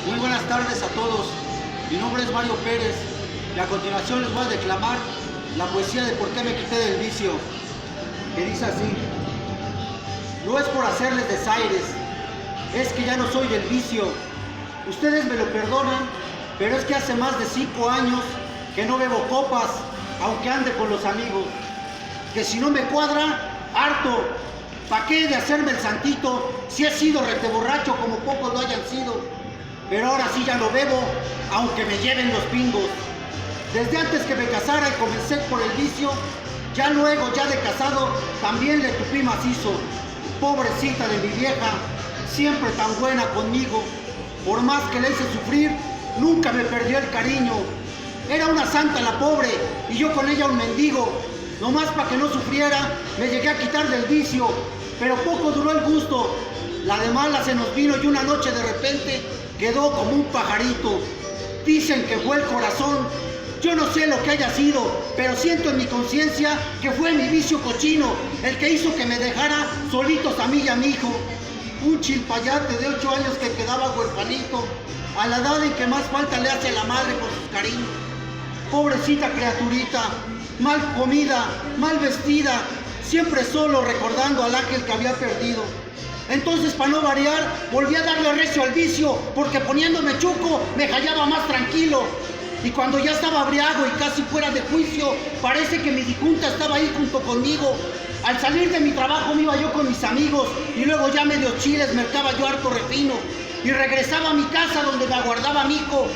Muy buenas tardes a todos. Mi nombre es Mario Pérez y a continuación les voy a declamar la poesía de ¿Por qué me quité del vicio?, que dice así: no es por hacerles desaires, es que ya no soy del vicio. Ustedes me lo perdonan, pero es que hace más de 5 años que no bebo copas, aunque ande con los amigos. Que si no me cuadra, harto. ¿Pa' qué de hacerme el santito si he sido rete borracho como pocos lo hayan sido? Pero ahora sí ya no bebo, aunque me lleven los pingos. Desde antes que me casara y comencé por el vicio, ya luego, ya de casado, también le tupí macizo. Pobrecita de mi vieja, siempre tan buena conmigo. Por más que le hice sufrir, nunca me perdió el cariño. Era una santa la pobre y yo con ella un mendigo. Nomás para que no sufriera, me llegué a quitar del vicio, pero poco duró el gusto. La de mala se nos vino y una noche de repente quedó como un pajarito. Dicen que fue el corazón, yo no sé lo que haya sido, pero siento en mi conciencia que fue mi vicio cochino el que hizo que me dejara solitos a mí y a mi hijo. Un chilpayate de 8 años que quedaba huerfanito, a la edad en que más falta le hace a la madre con sus cariños. Pobrecita criaturita, mal comida, mal vestida, siempre solo recordando al ángel que había perdido. Entonces, para no variar, volví a darle recio al vicio, porque poniéndome chuco me hallaba más tranquilo. Y cuando ya estaba briago y casi fuera de juicio, parece que mi difunta estaba ahí junto conmigo. Al salir de mi trabajo me iba yo con mis amigos y luego ya medio chiles mercaba yo harto refino y regresaba a mi casa donde me aguardaba mi hijo.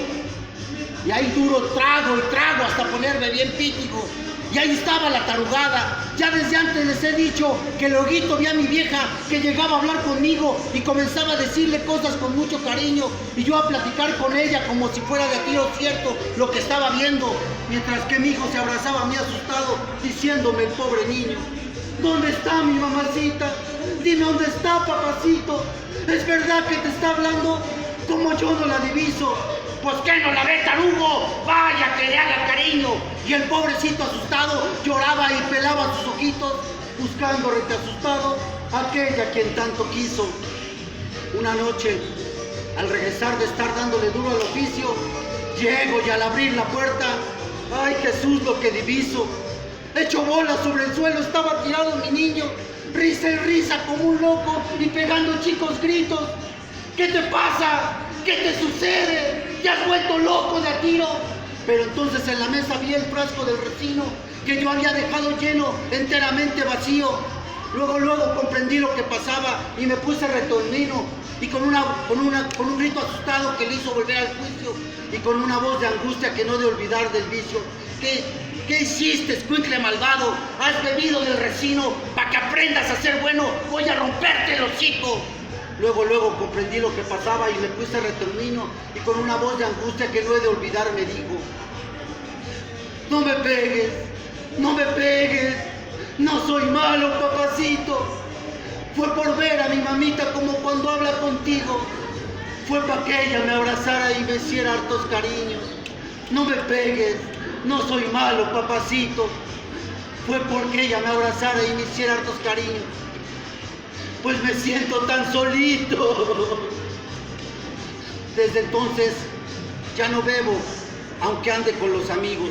Y ahí duro trago y trago hasta ponerme bien pítico. Y ahí estaba la tarugada. Ya desde antes les he dicho que luego vi a mi vieja que llegaba a hablar conmigo y comenzaba a decirle cosas con mucho cariño y yo a platicar con ella como si fuera de tiro cierto lo que estaba viendo, mientras que mi hijo se abrazaba a mí asustado diciéndome el pobre niño: ¿dónde está mi mamacita? Dime dónde está, papacito. ¿Es verdad que te está hablando como yo no la diviso? Pues que no la ve, tarugo, vaya que le haga cariño. Y el pobrecito asustado lloraba y pelaba sus ojitos, buscando rete asustado aquella a quien tanto quiso. Una noche, al regresar de estar dándole duro al oficio, llego y al abrir la puerta, ¡ay Jesús lo que diviso! Hecho bola sobre el suelo estaba tirado mi niño, risa y risa como un loco y pegando chicos gritos. ¿Qué te pasa? ¿Qué te sucede? ¿Te has vuelto loco de a tiro? Pero entonces en la mesa vi el frasco del resino que yo había dejado lleno, enteramente vacío. Luego comprendí lo que pasaba y me puse retornino y con un grito asustado que le hizo volver al juicio y con una voz de angustia que no de olvidar del vicio. ¿Qué hiciste, escuincle malvado? ¿Has bebido del resino? Para que aprendas a ser bueno, voy a romperte el hocico. Luego comprendí lo que pasaba y me puse retornino y con una voz de angustia que no he de olvidar me dijo: no me pegues, no me pegues, no soy malo, papacito. Fue por ver a mi mamita como cuando habla contigo. Fue para que ella me abrazara y me hiciera hartos cariños. No me pegues, no soy malo, papacito. Fue porque ella me abrazara y me hiciera hartos cariños. Pues me siento tan solito. Desde entonces ya no bebo, aunque ande con los amigos.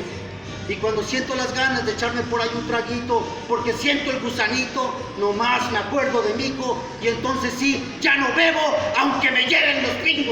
Y cuando siento las ganas de echarme por ahí un traguito, porque siento el gusanito, nomás me acuerdo de mi hijo y entonces sí, ya no bebo, aunque me lleven los pingos.